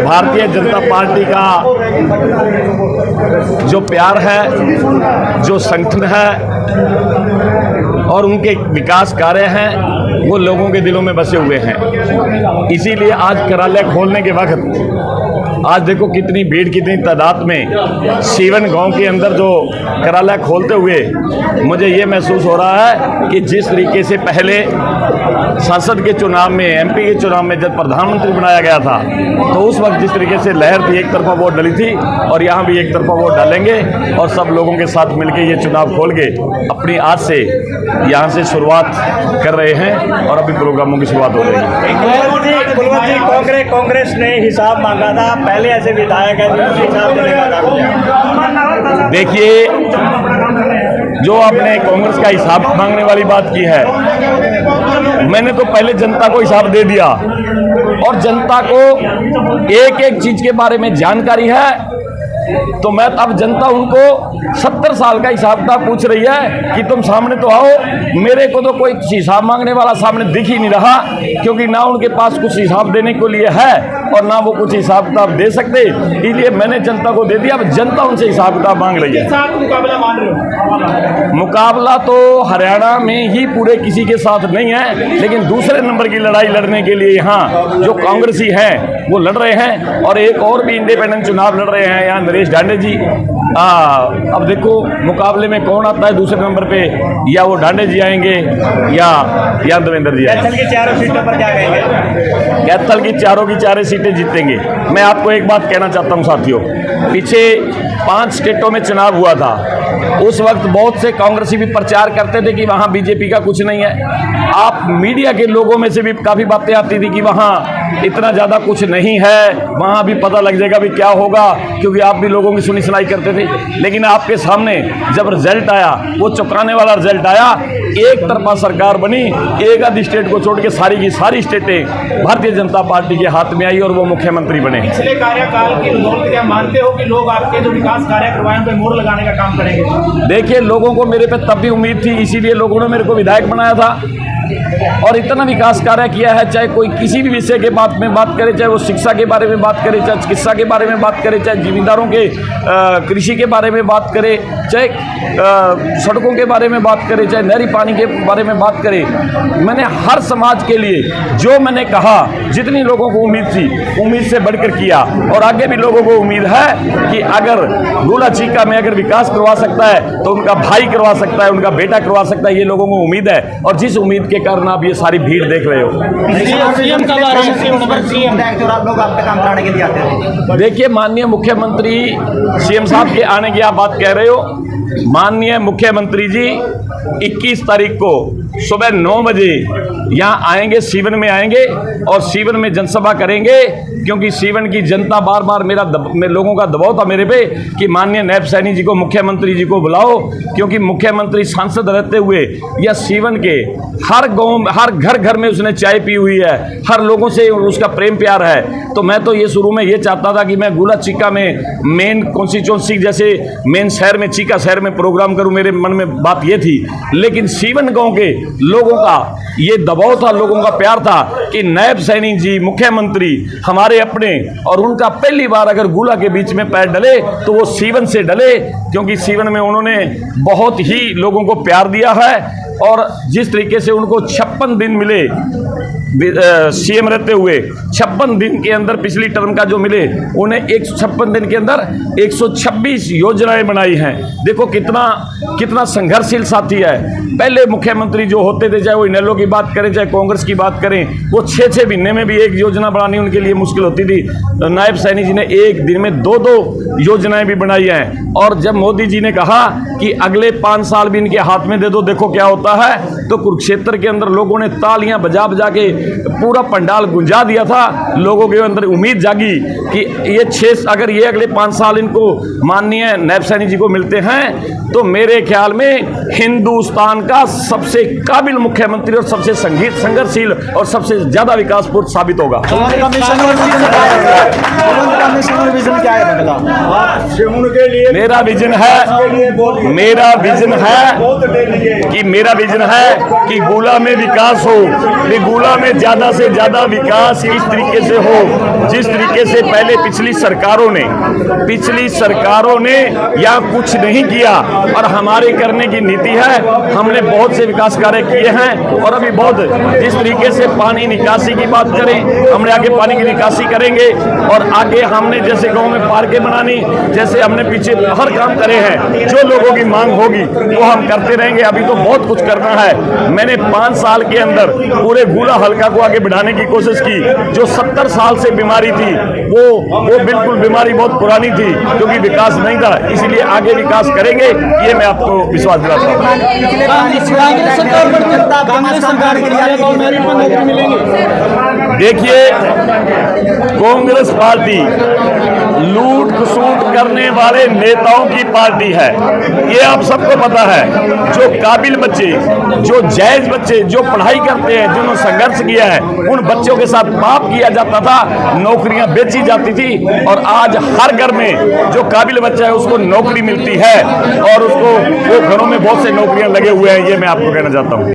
Bharatiya Janata party का जो प्यार है, जो संगठन है और उनके विकास कार्य हैं, वो लोगों के दिलों में बसे हुए हैं। इसीलिए आज कार्यालय खोलने के वक्त आज देखो कितनी भीड़, कितनी तादाद में सीवन गांव के अंदर जो कार्यालय खोलते हुए मुझे ये महसूस हो रहा है कि जिस तरीके से पहले संसद के चुनाव में, एमपी के चुनाव में जब प्रधानमंत्री बनाया गया था, तो उस वक्त जिस तरीके से लहर थी, एक तरफा वोट डली थी, और यहाँ भी एक तरफा वोट डालेंगे और सब लोगों के साथ मिलकर ये चुनाव खोल के अपनी आज से यहाँ से शुरुआत कर रहे हैं और अभी प्रोग्रामों की शुरुआत हो रही है। कांग्रेस ने हिसाब मांगा था, पहले ऐसे विधायक है हिसाब देने का। देखिए, जो आपने कांग्रेस का हिसाब मांगने वाली बात की है, मैंने तो पहले जनता को हिसाब दे दिया और जनता को एक एक चीज के बारे में जानकारी है। तो मैं अब जनता उनको 70 साल का हिसाब किताब पूछ रही है कि तुम सामने तो आओ। मेरे को तो कोई हिसाब मांगने वाला सामने दिख ही नहीं रहा, क्योंकि ना उनके पास कुछ हिसाब देने के लिए है और ना वो कुछ हिसाब किताब दे सकते। इसलिए मैंने जनता को दे दिया, अब जनता उनसे हिसाब किताब मांग रही है। मुकाबला मान रहे हो? मुकाबला तो हरियाणा में ही पूरे किसी के साथ नहीं है, लेकिन दूसरे नंबर की लड़ाई लड़ने के लिए यहाँ जो कांग्रेसी हैं वो लड़ रहे हैं और एक और भी इंडिपेंडेंट चुनाव लड़ रहे हैं यहाँ नरेश डांडे जी। अब देखो मुकाबले में कौन आता है दूसरे नंबर पे, या वो डांडे जी आएंगे या देवेंद्र जी आएंगे। कैथल की चारों सीटों पर क्या कहेंगे? कैथल की चारों की चारें सीटें जीतेंगे। मैं आपको एक बात कहना चाहता हूं साथियों, पीछे 5 स्टेटों में चुनाव हुआ था, उस वक्त बहुत से कांग्रेसी भी प्रचार करते थे कि वहां बीजेपी का कुछ नहीं है। आप मीडिया के लोगों में से भी काफी बातें आती थी कि वहां इतना ज्यादा कुछ नहीं है, वहां भी पता लग जाएगा भी क्या होगा, क्योंकि आप भी लोगों की सुनी सुनाई करते थे। लेकिन आपके सामने जब रिजल्ट आया, वो चौंकाने वाला रिजल्ट आया, एक तरफा सरकार बनी, एक आधी स्टेट को छोड़ के सारी की सारी स्टेटें भारतीय जनता पार्टी के हाथ में आई और वो मुख्यमंत्री बने। पिछले कार्यकाल की रिजल्ट क्या मानते हो कि लोग आपके जो विकास कार्य करवाए पे मोहर लगाने का काम करेंगे? देखिए, लोगों को मेरे पे तब भी उम्मीद थी, इसीलिए लोगों ने मेरे को विधायक बनाया था और इतना विकास कार्य किया है। चाहे कोई किसी भी विषय के बात में बात करे, चाहे वो शिक्षा के बारे में बात करे, चाहे चिकित्सा के बारे में बात करे, चाहे जिम्मेदारों के कृषि के बारे में बात करे, चाहे सड़कों के बारे में बात करे, चाहे नहरी पानी के बारे में बात करे। मैंने हर समाज के लिए जो मैंने कहा, जितनी लोगों को उम्मीद थी, उम्मीद से बढ़कर किया और आगे भी लोगों को उम्मीद है कि अगर गोला चीका में अगर विकास करवा सकता है तो उनका भाई करवा सकता है, उनका बेटा करवा सकता है। ये लोगों को उम्मीद है और जिस उम्मीद के कारण आप ये सारी भीड़ देख रहे हो। देखिए, माननीय मुख्यमंत्री सीएम साहब के आने की आप बात कह रहे हो। माननीय मुख्यमंत्री जी 21 तारीख को सुबह 9 बजे यहाँ आएंगे, सीवन में आएंगे और सीवन में जनसभा करेंगे, क्योंकि सीवन की जनता बार बार लोगों का दबाव था मेरे पे कि माननीय नायब सैनी जी को, मुख्यमंत्री जी को बुलाओ, क्योंकि मुख्यमंत्री सांसद रहते हुए या सीवन के हर गांव, हर घर घर में उसने चाय पी हुई है, हर लोगों से उसका प्रेम प्यार है। तो मैं तो ये शुरू में ये चाहता था कि मैं गोला चीका में मेन कॉन्स्टिट्यूंसी जैसे मेन शहर में, चीका शहर में प्रोग्राम करूं, मेरे मन में बात ये थी। लेकिन सीवन गांव के लोगों का ये दबाव था, लोगों का प्यार था कि नायब सैनी जी मुख्यमंत्री हमारे अपने, और उनका पहली बार अगर गोला के बीच में पैर डले तो वो सीवन से डले, क्योंकि सीवन में उन्होंने बहुत ही लोगों को प्यार दिया है और जिस तरीके से उनको 56 दिन मिले सीएम रहते हुए, 56 दिन के अंदर पिछली टर्म का जो मिले, उन्हें 156 दिन के अंदर 126 योजनाएं बनाई हैं। देखो कितना संघर्षशील साथी है। पहले मुख्यमंत्री जो होते थे, चाहे वो इनेलो की बात करें, चाहे कांग्रेस की बात करें, वो 6 महीने में भी एक योजना बनानी उनके लिए मुश्किल होती थी। नायब सैनी जी ने एक दिन में 2 योजनाएं भी बनाई हैं। और जब मोदी जी ने कहा कि अगले 5 साल भी इनके हाथ में दे दो, देखो क्या होता है, तो कुरुक्षेत्र के अंदर लोगों ने तालियां बजा बजा के पूरा पंडाल गुंजा दिया था। लोगों के अंदर उम्मीद जागी कि ये अगर ये अगले 5 साल इनको माननीय नायब सैनी जी को मिलते हैं तो मेरे ख्याल में हिंदुस्तान का सबसे काबिल मुख्यमंत्री और सबसे संघर्षशील और सबसे ज्यादा विकासपूर्ण साबित होगा। मेरा विजन है कि मेरा विजन है कि गुला में विकास हो, गुला में ज्यादा से ज्यादा विकास इस तरीके से हो जिस तरीके से पहले पिछली सरकारों ने या कुछ नहीं किया, और हमारे करने की नीति है। हमने बहुत से विकास कार्य किए हैं और अभी बहुत, जिस तरीके से पानी निकासी की बात करें, हमने आगे पानी की निकासी करेंगे, और आगे हमने जैसे गांव में पार्कें बनानी, जैसे हमने पीछे हर काम करे हैं, जो लोगों की मांग होगी वो हम करते रहेंगे। अभी तो बहुत कुछ करना है। मैंने 5 साल के अंदर पूरे गुला हलका को आगे बढ़ाने की कोशिश की। जो 70 साल से बीमारी थी वो बिल्कुल बीमारी बहुत पुरानी थी, क्योंकि विकास नहीं था, इसीलिए आगे विकास करेंगे, ये मैं आपको विश्वास दिलाता हूँ। देखिए, कांग्रेस पार्टी लूट खसूट करने वाले नेताओं की पार्टी है, ये आप सबको पता है। जो काबिल बच्चे, जो जायज बच्चे, जो पढ़ाई करते हैं, जिन्होंने संघर्ष किया है, उन बच्चों के साथ पाप किया जाता था, नौकरियां बेची जाती थी, और आज हर घर में जो काबिल बच्चा है उसको नौकरी मिलती है, और उसको वो घरों में बहुत से नौकरियां लगे हुए हैं, ये मैं आपको कहना चाहता हूँ।